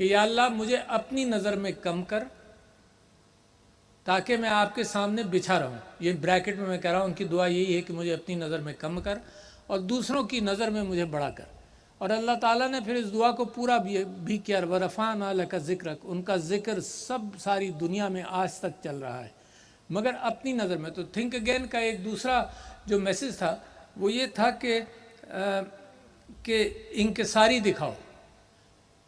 کہ یا اللہ مجھے اپنی نظر میں کم کر تاکہ میں آپ کے سامنے بچھا رہوں. یہ بریکٹ میں کہہ رہا ہوں، ان کی دعا یہی ہے کہ مجھے اپنی نظر میں کم کر اور دوسروں کی نظر میں مجھے بڑا کر. اور اللہ تعالیٰ نے پھر اس دعا کو پورا بھی کیا. وَرَفَعْنَا لَكَ ذِكْرَكَ، ان کا ذکر ساری دنیا میں آج تک چل رہا ہے، مگر اپنی نظر میں. تو تھنک اگین کا ایک دوسرا جو میسج تھا وہ یہ تھا کہ انکساری دکھاؤ.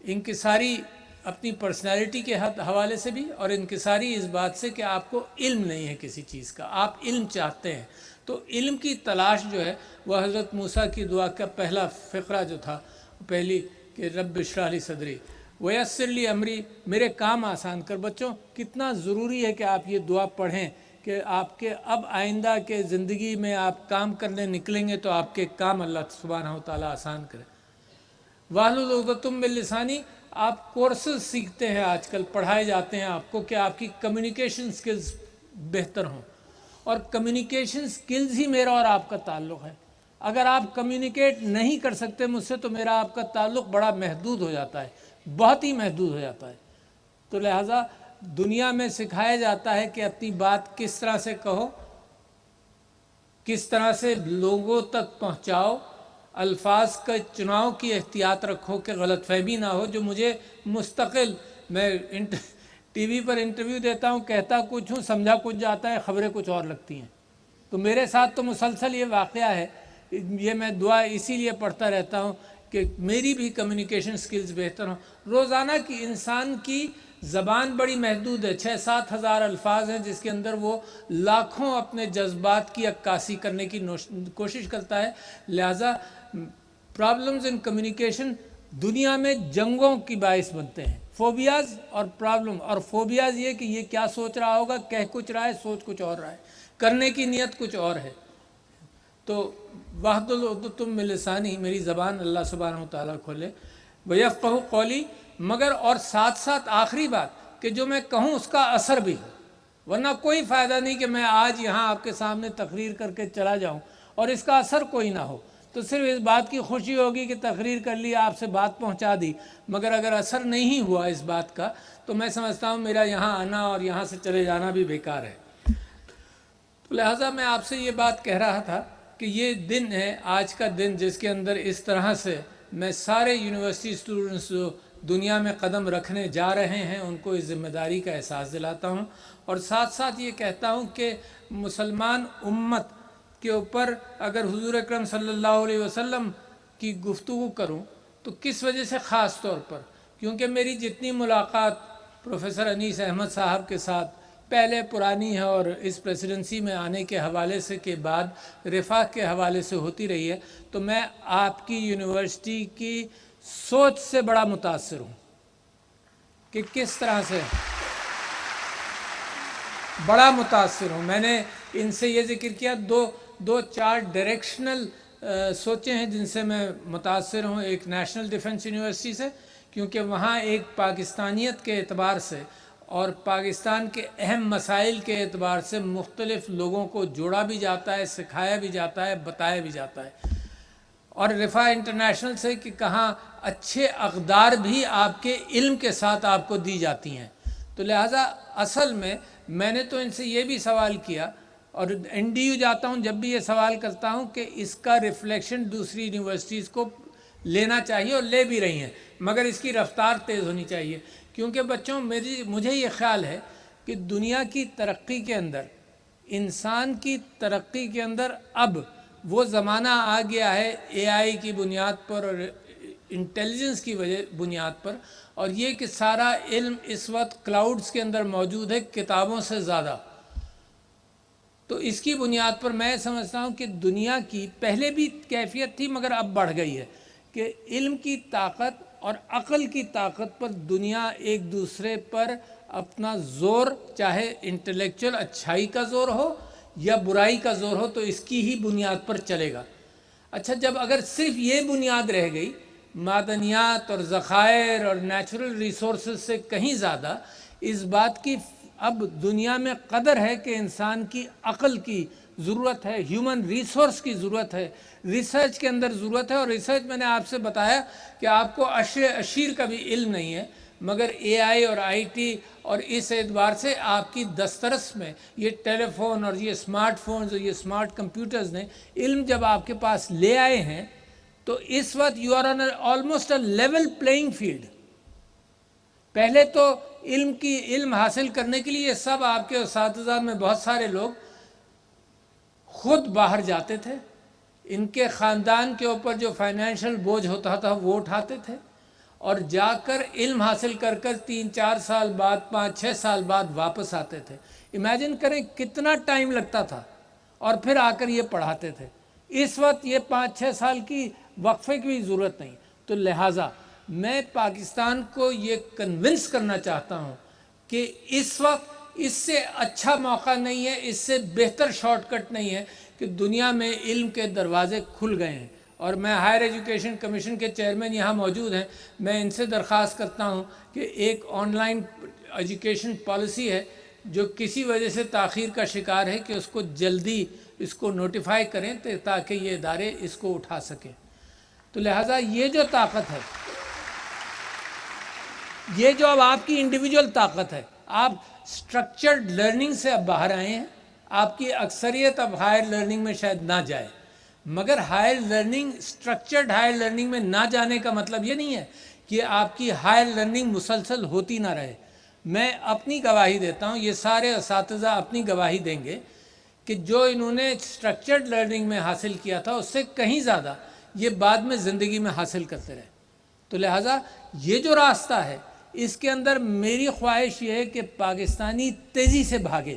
انکساری اپنی پرسنالٹی کے حوالے سے بھی، اور انکساری اس بات سے کہ آپ کو علم نہیں ہے کسی چیز کا، آپ علم چاہتے ہیں. تو علم کی تلاش جو ہے وہ حضرت موسیٰ کی دعا کا پہلا فقرہ جو تھا، پہلی کہ رب اشرح لی صدری ویسر لی امری، میرے کام آسان کر. بچوں کتنا ضروری ہے کہ آپ یہ دعا پڑھیں کہ آپ کے اب آئندہ کے زندگی میں آپ کام کرنے نکلیں گے تو آپ کے کام اللہ سبحانہ و تعالیٰ آسان کرے. واحلل عقدۃ من لسانی، آپ کورسز سیکھتے ہیں آج کل، پڑھائے جاتے ہیں آپ کو کہ آپ کی کمیونیکیشن سکلز بہتر ہوں، اور کمیونیکیشن سکلز ہی میرا اور آپ کا تعلق ہے. اگر آپ کمیونیکیٹ نہیں کر سکتے مجھ سے تو میرا آپ کا تعلق بڑا محدود ہو جاتا ہے، بہت ہی محدود ہو جاتا ہے. تو لہٰذا دنیا میں سکھایا جاتا ہے کہ اپنی بات کس طرح سے کہو، کس طرح سے لوگوں تک پہنچاؤ، الفاظ کا چناؤ کی احتیاط رکھو کہ غلط فہمی نہ ہو. جو مجھے مستقل، میں ٹی وی پر انٹرویو دیتا ہوں، کہتا کچھ ہوں، سمجھا کچھ جاتا ہے، خبریں کچھ اور لگتی ہیں. تو میرے ساتھ تو مسلسل یہ واقعہ ہے. یہ میں دعا اسی لیے پڑھتا رہتا ہوں کہ میری بھی کمیونیکیشن سکلز بہتر ہوں. روزانہ کی انسان کی زبان بڑی محدود ہے، 6-7 ہزار الفاظ ہیں جس کے اندر وہ لاکھوں اپنے جذبات کی عکاسی کرنے کی کوشش کرتا ہے. لہٰذا پرابلمز ان کمیونیکیشن دنیا میں جنگوں کی باعث بنتے ہیں. فوبیاز اور پرابلم، اور فوبیاز یہ کہ یہ کیا سوچ رہا ہوگا، کہہ کچھ رہا ہے، سوچ کچھ اور رہا ہے، کرنے کی نیت کچھ اور ہے. تو واحلل عقدۃ من لسانی، میری زبان اللہ سبحانہ و تعالیٰ کھولے. ویفقہوا قولی، مگر اور ساتھ ساتھ آخری بات کہ جو میں کہوں اس کا اثر بھی ہو. ورنہ کوئی فائدہ نہیں کہ میں آج یہاں آپ کے سامنے تقریر کر کے چلا جاؤں اور اس کا اثر کوئی نہ ہو. تو صرف اس بات کی خوشی ہوگی کہ تقریر کر لی، آپ سے بات پہنچا دی، مگر اگر اثر نہیں ہوا اس بات کا تو میں سمجھتا ہوں میرا یہاں آنا اور یہاں سے چلے جانا بھی بیکار ہے. تو لہٰذا میں آپ سے یہ بات کہہ رہا تھا کہ یہ دن ہے آج کا دن جس کے اندر اس طرح سے میں سارے یونیورسٹی اسٹوڈنٹس جو دنیا میں قدم رکھنے جا رہے ہیں ان کو اس ذمہ داری کا احساس دلاتا ہوں. اور ساتھ ساتھ یہ کہتا ہوں کہ مسلمان امت کے اوپر اگر حضور اکرم صلی اللہ علیہ وسلم کی گفتگو کروں تو کس وجہ سے، خاص طور پر کیونکہ میری جتنی ملاقات پروفیسر انیس احمد صاحب کے ساتھ پہلے پرانی ہے اور اس پریسیڈنسی میں آنے کے حوالے سے کے بعد رفاق کے حوالے سے ہوتی رہی ہے، تو میں آپ کی یونیورسٹی کی سوچ سے بڑا متاثر ہوں کہ کس طرح سے بڑا متاثر ہوں. میں نے ان سے یہ ذکر کیا، دو چار ڈائریکشنل سوچیں ہیں جن سے میں متاثر ہوں. ایک نیشنل ڈیفنس یونیورسٹی سے، کیونکہ وہاں ایک پاکستانیت کے اعتبار سے اور پاکستان کے اہم مسائل کے اعتبار سے مختلف لوگوں کو جوڑا بھی جاتا ہے، سکھایا بھی جاتا ہے، بتایا بھی جاتا ہے. اور رفاع انٹرنیشنل سے کہ کہاں اچھے اقدار بھی آپ کے علم کے ساتھ آپ کو دی جاتی ہیں. تو لہٰذا اصل میں نے تو ان سے یہ بھی سوال کیا، اور این ڈی یو جاتا ہوں جب بھی یہ سوال کرتا ہوں کہ اس کا ریفلیکشن دوسری یونیورسٹیز کو لینا چاہیے، اور لے بھی رہی ہیں، مگر اس کی رفتار تیز ہونی چاہیے. کیونکہ بچوں مجھے یہ خیال ہے کہ دنیا کی ترقی کے اندر، انسان کی ترقی کے اندر اب وہ زمانہ آ گیا ہے اے آئی کی بنیاد پر اور انٹیلیجنس کی بنیاد پر، اور یہ کہ سارا علم اس وقت کلاؤڈز کے اندر موجود ہے کتابوں سے زیادہ. تو اس کی بنیاد پر میں سمجھتا ہوں کہ دنیا کی پہلے بھی کیفیت تھی مگر اب بڑھ گئی ہے کہ علم کی طاقت اور عقل کی طاقت پر دنیا ایک دوسرے پر اپنا زور، چاہے انٹلیکچوئل اچھائی کا زور ہو یا برائی کا زور ہو، تو اس کی ہی بنیاد پر چلے گا. اچھا، جب اگر صرف یہ بنیاد رہ گئی، معدنیات اور ذخائر اور نیچرل ریسورسز سے کہیں زیادہ اس بات کی اب دنیا میں قدر ہے کہ انسان کی عقل کی ضرورت ہے، ہیومن ریسورس کی ضرورت ہے، ریسرچ کے اندر ضرورت ہے. اور ریسرچ میں نے آپ سے بتایا کہ آپ کو عشر عشیر کا بھی علم نہیں ہے، مگر اے آئی اور آئی ٹی اور اس اعتبار سے آپ کی دسترس میں یہ ٹیلی فون اور یہ اسمارٹ فونز اور یہ اسمارٹ کمپیوٹرز نے علم جب آپ کے پاس لے آئے ہیں تو اس وقت you are on almost a level playing field. پہلے تو علم حاصل کرنے کے لیے سب آپ کے اساتذہ میں بہت سارے لوگ خود باہر جاتے تھے، ان کے خاندان کے اوپر جو فائنینشیل بوجھ ہوتا تھا وہ اٹھاتے تھے اور جا کر علم حاصل کر 3-4 سال بعد 5-6 سال بعد واپس آتے تھے. امیجن کریں کتنا ٹائم لگتا تھا اور پھر آ کر یہ پڑھاتے تھے. اس وقت یہ 5-6 سال کی وقفے کی بھی ضرورت نہیں. تو لہٰذا میں پاکستان کو یہ کنونس کرنا چاہتا ہوں کہ اس وقت اس سے اچھا موقع نہیں ہے، اس سے بہتر شارٹ کٹ نہیں ہے کہ دنیا میں علم کے دروازے کھل گئے ہیں. اور میں ہائر ایجوکیشن کمیشن کے چیئرمین یہاں موجود ہیں، میں ان سے درخواست کرتا ہوں کہ ایک آن لائن ایجوکیشن پالیسی ہے جو کسی وجہ سے تاخیر کا شکار ہے کہ اس کو جلدی اس کو نوٹیفائی کریں تاکہ یہ ادارے اس کو اٹھا سکیں. تو لہٰذا یہ جو طاقت ہے، یہ جو اب آپ کی انڈیویجول طاقت ہے، آپ اسٹرکچرڈ لرننگ سے اب باہر آئے ہیں. آپ کی اکثریت اب ہائر لرننگ میں شاید نہ جائے، مگر higher learning structured higher learning میں نہ جانے کا مطلب یہ نہیں ہے کہ آپ کی ہائر لرننگ مسلسل ہوتی نہ رہے. میں اپنی گواہی دیتا ہوں، یہ سارے اساتذہ اپنی گواہی دیں گے کہ جو انہوں نے اسٹرکچرڈ لرننگ میں حاصل کیا تھا اس سے کہیں زیادہ یہ بعد میں زندگی میں حاصل کرتے رہے. تو لہٰذا یہ جو راستہ ہے اس کے اندر میری خواہش یہ ہے کہ پاکستانی تیزی سے بھاگے.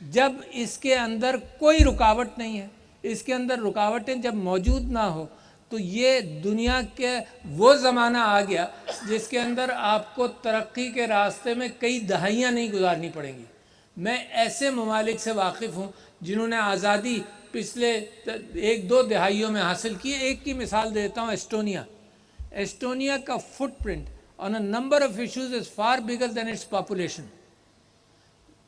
جب اس کے اندر کوئی رکاوٹ نہیں ہے، اس کے اندر رکاوٹیں جب موجود نہ ہو تو یہ دنیا کے وہ زمانہ آ گیا جس کے اندر آپ کو ترقی کے راستے میں کئی دہائیاں نہیں گزارنی پڑیں گی. میں ایسے ممالک سے واقف ہوں جنہوں نے آزادی پچھلے 1-2 دہائیوں میں حاصل کی. ایک کی مثال دیتا ہوں، ایسٹونیا. ایسٹونیا کا footprint on a number of issues is far bigger than its population.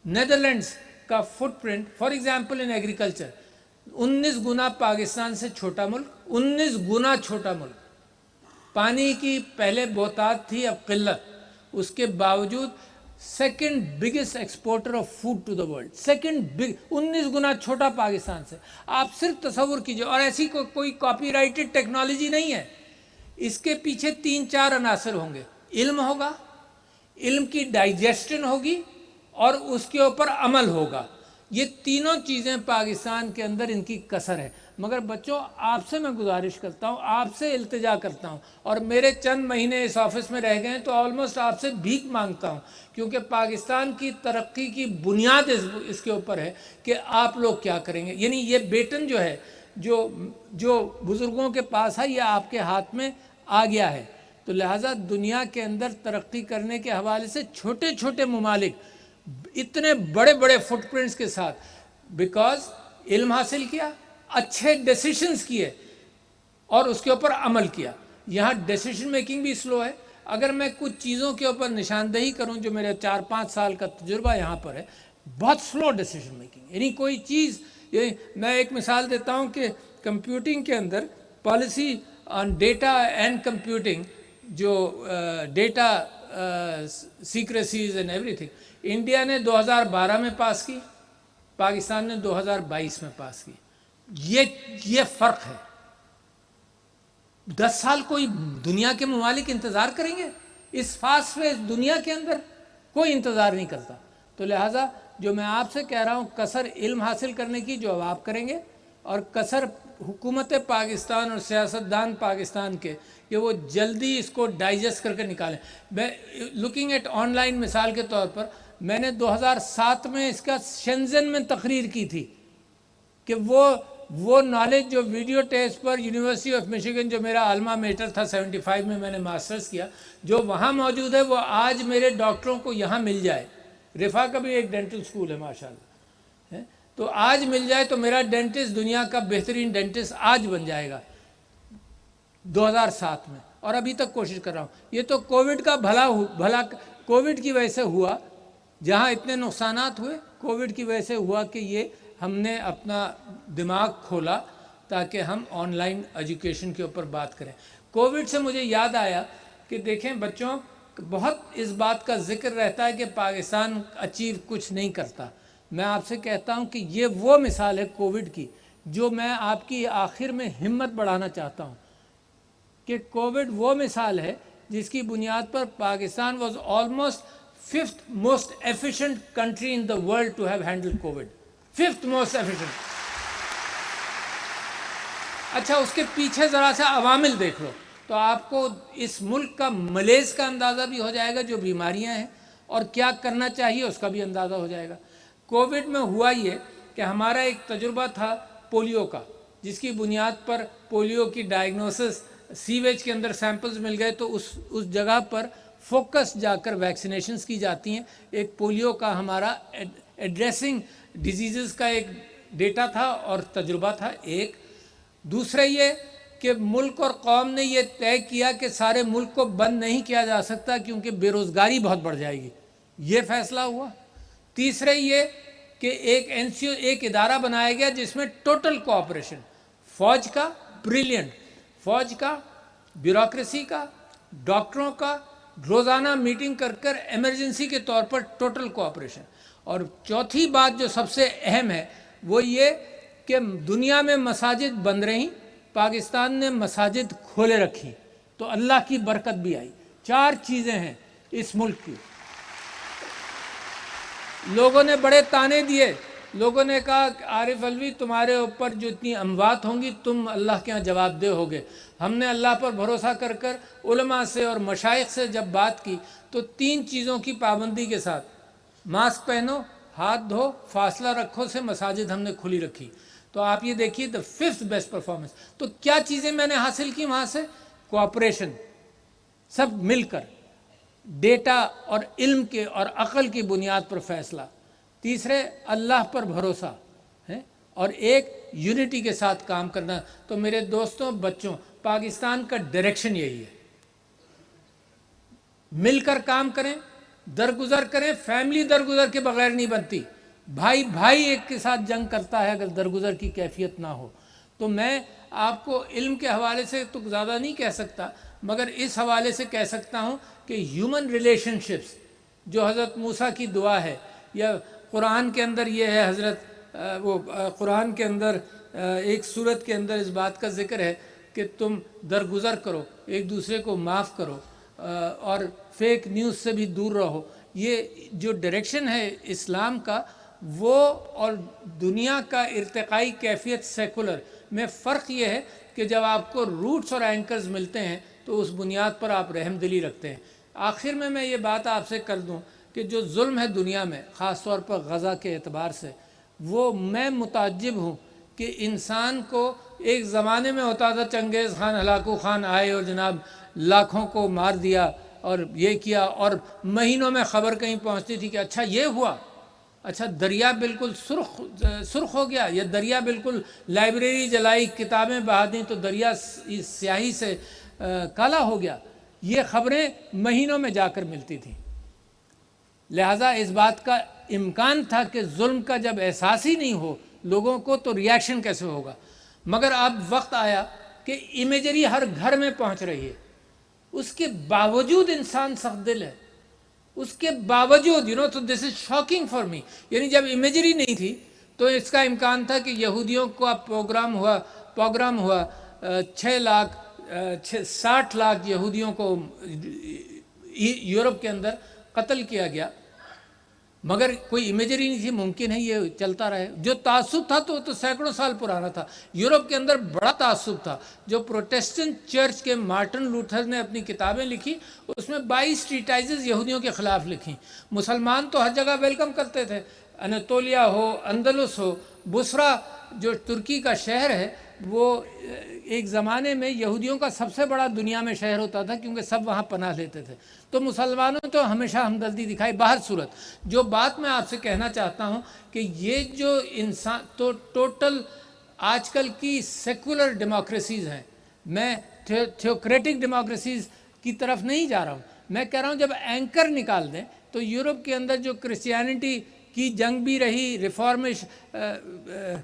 Netherlands کا footprint for example in agriculture 19 گنا پاکستان سے چھوٹا ملک، 19 گنا چھوٹا ملک. پانی کی پہلے بہتات تھی، اب قلت، اس کے باوجود second biggest exporter of food to the world. 19 گنا چھوٹا پاکستان سے. آپ صرف تصور کیجئے. اور ایسی کوئی کاپی رائٹڈ ٹیکنالوجی نہیں ہے. اس کے پیچھے 3-4 عناصر ہوں گے. علم ہوگا، علم کی ڈائجسشن ہوگی اور اس کے اوپر عمل ہوگا. یہ تینوں چیزیں پاکستان کے اندر ان کی کسر ہے. مگر بچوں، آپ سے میں گزارش کرتا ہوں، آپ سے التجا کرتا ہوں، اور میرے چند مہینے اس آفس میں رہ گئے ہیں تو آلموسٹ آپ سے بھیک مانگتا ہوں، کیونکہ پاکستان کی ترقی کی بنیاد اس کے اوپر ہے کہ آپ لوگ کیا کریں گے. یعنی یہ بیٹن جو ہے جو بزرگوں کے پاس ہے، یہ آپ کے ہاتھ میں آ گیا ہے. تو لہٰذا دنیا کے اندر ترقی کرنے کے حوالے سے چھوٹے چھوٹے ممالک اتنے بڑے بڑے فٹ پرنٹس کے ساتھ، بیکاز علم حاصل کیا، اچھے ڈیسیشنز کیے اور اس کے اوپر عمل کیا. یہاں ڈیسیشن میکنگ بھی سلو ہے. اگر میں کچھ چیزوں کے اوپر نشاندہی کروں جو میرے 4-5 سال کا تجربہ یہاں پر ہے، بہت سلو ڈیسیشن میکنگ. یعنی کوئی چیز، میں ایک مثال دیتا ہوں کہ کمپیوٹنگ کے اندر policy on data and computing, جو data secrecies and everything, India نے 2012 میں پاس کی، پاکستان نے 2022 میں پاس کی. یہ فرق ہے. 10 سال کوئی دنیا کے ممالک انتظار کریں گے؟ اس فاسٹ فیس دنیا کے اندر کوئی انتظار نہیں کرتا. تو لہٰذا جو میں آپ سے کہہ رہا ہوں، کسر علم حاصل کرنے کی جو آپ کریں گے، اور کسر حکومت پاکستان اور سیاستدان پاکستان کے، کہ وہ جلدی اس کو ڈائجسٹ کر کے نکالیں. میں لوکنگ ایٹ آن لائن مثال کے طور پر، میں نے 2007 میں اس کا شنزن میں تقریر کی تھی کہ وہ نالج جو ویڈیو ٹیسٹ پر یونیورسٹی آف میشیگن، جو میرا الما میٹر تھا، 75 میں نے ماسٹرز کیا، جو وہاں موجود ہے وہ آج میرے ڈاکٹروں کو یہاں مل جائے. رفا کا بھی ایک ڈینٹل سکول ہے ماشاءاللہ، تو آج مل جائے تو میرا ڈینٹسٹ دنیا کا بہترین ڈینٹسٹ آج بن جائے گا 2007 میں. اور ابھی تک کوشش کر رہا ہوں. یہ تو کووڈ کا بھلا کووڈ کی وجہ سے ہوا، جہاں اتنے نقصانات ہوئے کووڈ کی وجہ سے ہوا کہ یہ ہم نے اپنا دماغ کھولا تاکہ ہم آن لائن ایجوکیشن کے اوپر بات کریں. کووڈ سے مجھے یاد آیا کہ دیکھیں بچوں، بہت اس بات کا ذکر رہتا ہے کہ پاکستان اچیو کچھ نہیں کرتا. میں آپ سے کہتا ہوں کہ یہ وہ مثال ہے کووڈ کی جو میں آپ کی آخر میں ہمت بڑھانا چاہتا ہوں کہ کووڈ وہ مثال ہے جس کی بنیاد پر Pakistan was almost 5th most efficient country in the world to have handle covid. 5th most efficient. اچھا اس کے پیچھے ذرا سا عوامل دیکھ لو تو آپ کو اس ملک کا ملیز کا اندازہ بھی ہو جائے گا جو بیماریاں ہیں اور کیا کرنا چاہیے اس کا بھی اندازہ ہو جائے گا. کووڈ میں ہوا یہ کہ ہمارا ایک تجربہ تھا پولیو کا جس کی بنیاد پر پولیو کی ڈائگنوسس سیویج کے اندر سیمپلز مل گئے تو اس جگہ پر فوکس جا کر ویکسینیشنز کی جاتی ہیں. ایک پولیو کا ہمارا ایڈریسنگ ڈیزیزز کا ایک ڈیٹا تھا اور تجربہ تھا ایک. دوسرا یہ کہ ملک اور قوم نے یہ طے کیا کہ سارے ملک کو بند نہیں کیا جا سکتا کیونکہ بے روزگاری بہت بڑھ جائے گی. یہ فیصلہ ہوا. تیسرا یہ کہ ایک ادارہ بنایا گیا جس میں ٹوٹل کوآپریشن فوج کا بریلینٹ فوج کا بیوروکریسی کا ڈاکٹروں کا روزانہ میٹنگ کر کر ایمرجنسی کے طور پر ٹوٹل کوآپریشن. اور چوتھی بات جو سب سے اہم ہے وہ یہ کہ دنیا میں مساجد بند رہیں پاکستان نے مساجد کھولے رکھی تو اللہ کی برکت بھی آئی. 4 چیزیں ہیں اس ملک کی. لوگوں نے بڑے تانے دیے. لوگوں نے کہا عارف علوی تمہارے اوپر جو اتنی اموات ہوں گی تم اللہ کے ہاں جواب دہ ہوگے. ہم نے اللہ پر بھروسہ کر کر علماء سے اور مشائخ سے جب بات کی تو 3 چیزوں کی پابندی کے ساتھ ماسک پہنو ہاتھ دھو فاصلہ رکھو سے مساجد ہم نے کھلی رکھی. تو آپ یہ دیکھیے دا 5th بیسٹ پرفارمنس. تو کیا چیزیں میں نے حاصل کی وہاں سے؟ کوآپریشن سب مل کر ڈیٹا اور علم کے اور عقل کی بنیاد پر فیصلہ. تیسرے اللہ پر بھروسہ ہے اور ایک یونٹی کے ساتھ کام کرنا. تو میرے دوستوں بچوں پاکستان کا ڈائریکشن یہی ہے. مل کر کام کریں درگزر کریں. فیملی درگزر کے بغیر نہیں بنتی. بھائی ایک کے ساتھ جنگ کرتا ہے اگر درگزر کی کیفیت نہ ہو. تو میں آپ کو علم کے حوالے سے تو زیادہ نہیں کہہ سکتا مگر اس حوالے سے کہہ سکتا ہوں کہ ہیومن ریلیشن شپس جو حضرت موسیٰ کی دعا ہے یا قرآن کے اندر یہ ہے قرآن کے اندر ایک سورت کے اندر اس بات کا ذکر ہے کہ تم درگزر کرو ایک دوسرے کو معاف کرو اور فیک نیوز سے بھی دور رہو. یہ جو ڈائریکشن ہے اسلام کا وہ اور دنیا کا ارتقائی کیفیت سیکولر میں فرق یہ ہے کہ جب آپ کو روٹس اور اینکرز ملتے ہیں تو اس بنیاد پر آپ رحم دلی رکھتے ہیں. آخر میں یہ بات آپ سے کر دوں کہ جو ظلم ہے دنیا میں خاص طور پر غزہ کے اعتبار سے وہ میں متعجب ہوں کہ انسان کو ایک زمانے میں ہوتا تھا چنگیز خان ہلاکو خان آئے اور جناب لاکھوں کو مار دیا اور یہ کیا اور مہینوں میں خبر کہیں پہنچتی تھی کہ اچھا یہ ہوا. اچھا دریا بالکل سرخ ہو گیا یا دریا بالکل لائبریری جلائی کتابیں بہا دیں تو دریا سیاہی سے کالا ہو گیا. یہ خبریں مہینوں میں جا کر ملتی تھیں. لہٰذا اس بات کا امکان تھا کہ ظلم کا جب احساس ہی نہیں ہو لوگوں کو تو ریاکشن کیسے ہوگا. مگر اب وقت آیا کہ امیجری ہر گھر میں پہنچ رہی ہے. اس کے باوجود انسان سخت دل ہے. اس کے باوجود تو دس از شاکنگ فار می. یعنی جب امیجری نہیں تھی تو اس کا امکان تھا کہ یہودیوں کا پروگرام ہوا 60 لاکھ یہودیوں کو یورپ کے اندر قتل کیا گیا. مگر کوئی امیجری نہیں تھی. ممکن ہے یہ چلتا رہے. جو تعصب تھا تو سینکڑوں سال پرانا تھا. یورپ کے اندر بڑا تعصب تھا. جو پروٹیسٹنٹ چرچ کے مارٹن لوتھر نے اپنی کتابیں لکھی اس میں 22 ٹریٹائزز یہودیوں کے خلاف لکھی. مسلمان تو ہر جگہ ویلکم کرتے تھے. انطولیہ ہو اندلس ہو بصرہ جو ترکی کا شہر ہے وہ ایک زمانے میں یہودیوں کا سب سے بڑا دنیا میں شہر ہوتا تھا کیونکہ سب وہاں پناہ لیتے تھے. تو مسلمانوں نے تو ہمیشہ ہمدردی دکھائی. باہر صورت جو بات میں آپ سے کہنا چاہتا ہوں کہ یہ جو انسان تو ٹوٹل آج کل کی سیکولر ڈیموکریسیز ہیں. میں تھیوکریٹک ڈیموکریسیز کی طرف نہیں جا رہا ہوں. میں کہہ رہا ہوں جب اینکر نکال دیں تو یورپ کے اندر جو کرسچینٹی کی جنگ بھی رہی ریفارمیش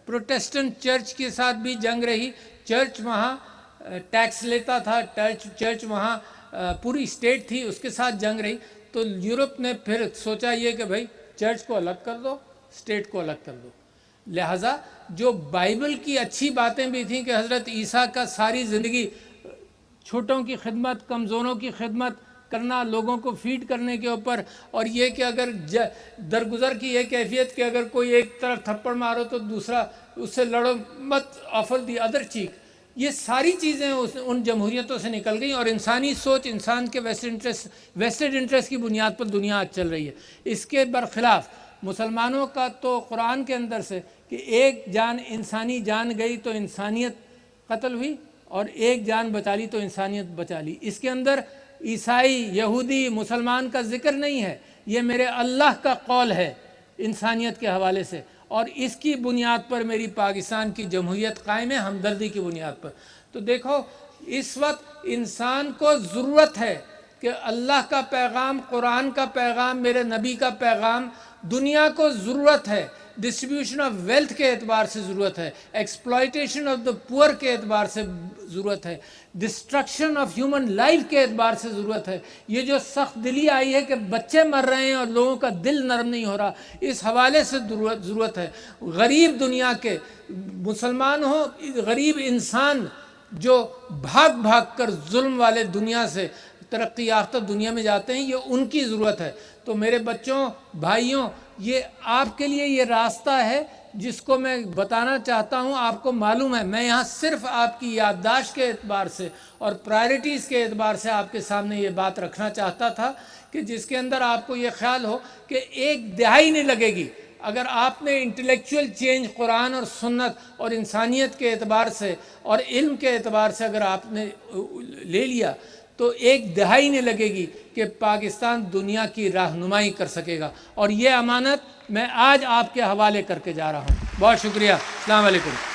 پروٹیسٹنٹ چرچ کے ساتھ بھی جنگ رہی. چرچ وہاں ٹیکس لیتا تھا. چرچ وہاں پوری اسٹیٹ تھی اس کے ساتھ جنگ رہی، تو یورپ نے پھر سوچا یہ کہ بھائی چرچ کو الگ کر دو، اسٹیٹ کو الگ کر دو۔ لہٰذا جو بائبل کی اچھی باتیں بھی تھیں کہ حضرت عیسیٰ کا ساری زندگی چھوٹوں کی خدمت، کمزوروں کی خدمت کرنا، لوگوں کو فیڈ کرنے کے اوپر، اور یہ کہ اگر درگزر کی یہ کیفیت کہ اگر کوئی ایک طرف تھپڑ مارو تو دوسرا اس سے لڑو مت، آفر دی ادر چیک، یہ ساری چیزیں ان جمہوریتوں سے نکل گئیں، اور انسانی سوچ، انسان کے ویسٹڈ انٹرسٹ کی بنیاد پر دنیا آج چل رہی ہے۔ اس کے برخلاف مسلمانوں کا تو قرآن کے اندر سے کہ ایک جان انسانی جان گئی تو انسانیت قتل ہوئی، اور ایک جان بچا لی تو انسانیت بچا لی۔ اس کے اندر عیسائی، یہودی، مسلمان کا ذکر نہیں ہے، یہ میرے اللہ کا قول ہے انسانیت کے حوالے سے، اور اس کی بنیاد پر میری پاکستان کی جمہوریت قائم ہے، ہمدردی کی بنیاد پر۔ تو دیکھو اس وقت انسان کو ضرورت ہے کہ اللہ کا پیغام، قرآن کا پیغام، میرے نبی کا پیغام دنیا کو ضرورت ہے، ڈسٹریبیوشن آف ویلتھ کے اعتبار سے ضرورت ہے، ایکسپلائٹیشن آف دا پور کے اعتبار سے ضرورت ہے، ڈسٹرکشن آف ہیومن لائف کے اعتبار سے ضرورت ہے۔ یہ جو سخت دلی آئی ہے کہ بچے مر رہے ہیں اور لوگوں کا دل نرم نہیں ہو رہا، اس حوالے سے ضرورت ہے۔ غریب دنیا کے مسلمان ہو، غریب انسان جو بھاگ بھاگ کر ظلم والے دنیا سے ترقی یافتہ دنیا میں جاتے ہیں، یہ ان کی ضرورت ہے۔ تو میرے بچوں، بھائیوں، یہ آپ کے لیے یہ راستہ ہے جس کو میں بتانا چاہتا ہوں۔ آپ کو معلوم ہے میں یہاں صرف آپ کی یادداشت کے اعتبار سے اور پرائرٹیز کے اعتبار سے آپ کے سامنے یہ بات رکھنا چاہتا تھا کہ جس کے اندر آپ کو یہ خیال ہو کہ ایک دہائی نہیں لگے گی اگر آپ نے انٹلیکچوئل چینج قرآن اور سنت اور انسانیت کے اعتبار سے اور علم کے اعتبار سے اگر آپ نے لے لیا تو ایک دہائی نہیں لگے گی کہ پاکستان دنیا کی رہنمائی کر سکے گا، اور یہ امانت میں آج آپ کے حوالے کر کے جا رہا ہوں۔ بہت شکریہ، السلام علیکم۔